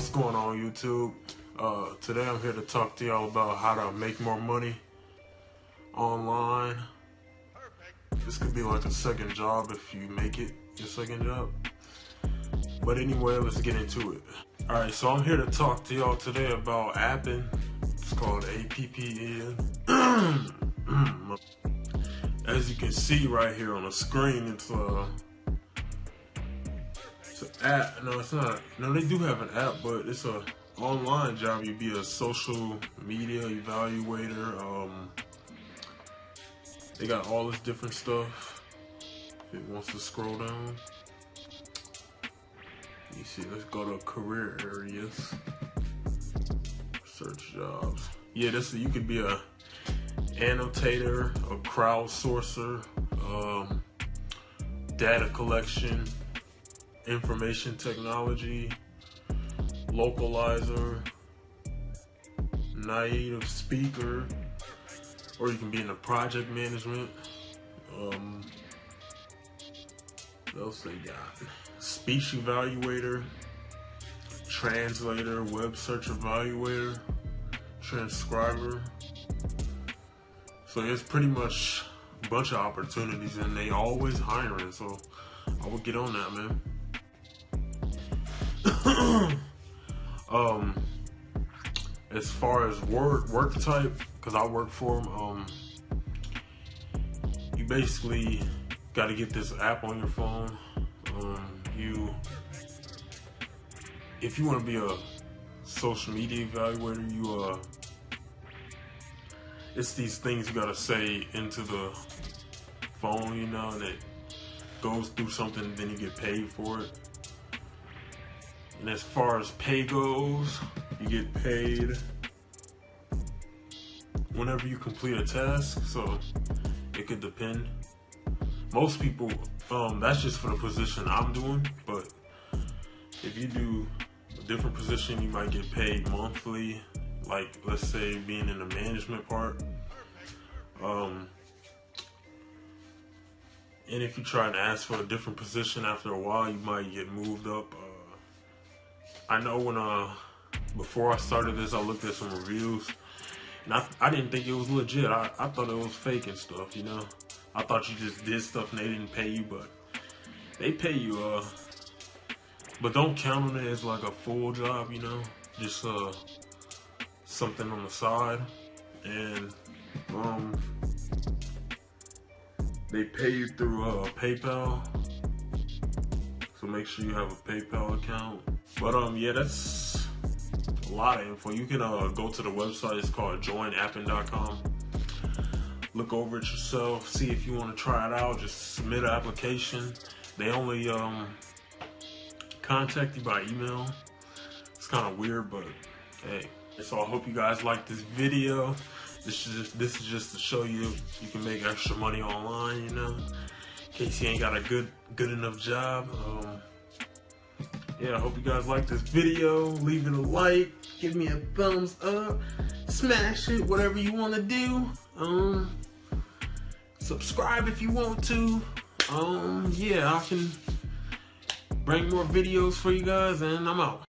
What's going on, YouTube? Today I'm here to talk to y'all about how to make more money online. This could be like a second job if you make it your second job. But anyway, let's get into it. Alright, so I'm here to talk to y'all today about Appen. It's called APPN. As you can see right here on the screen, it's an app. No, it's not. No, they do have an app, but it's a online job. You'd be a social media evaluator. They got all this different stuff. If it wants to scroll down, you see. Let's go to career areas. Search jobs. Yeah, this you could be a annotator, a crowdsourcer, data collection, information technology, localizer, native speaker, or you can be in the project management. What else they got? Speech evaluator, translator, web search evaluator, transcriber. So it's pretty much a bunch of opportunities, and they always hiring. So I would get on that, man. As far as work type, because I work for them, you basically got to get this app on your phone. If you want to be a social media evaluator, it's these things you got to say into the phone, and it goes through something, and then you get paid for it. And as far as pay goes, you get paid whenever you complete a task, so it could depend. Most people, that's just for the position I'm doing, but if you do a different position, you might get paid monthly, like let's say being in the management part. And if you try and ask for a different position after a while, you might get moved up. I know when before I started this, I looked at some reviews, and I didn't think it was legit. I thought it was fake and stuff, I thought you just did stuff and they didn't pay you, but they pay you. But don't count on it as like a full job, just something on the side. And they pay you through PayPal, so make sure you have a PayPal account. But yeah, that's a lot of info. You can go to the website. It's called joinappen.com. Look over it yourself. See if you want to try it out. Just submit an application. They only contact you by email. It's kind of weird, but hey. So I hope you guys like this video. This is just to show you can make extra money online, in case you ain't got a good enough job. Yeah, I hope you guys like this video. Leave it a like, give me a thumbs up, smash it, whatever you want to do. Subscribe if you want to. Yeah, I can bring more videos for you guys, and I'm out.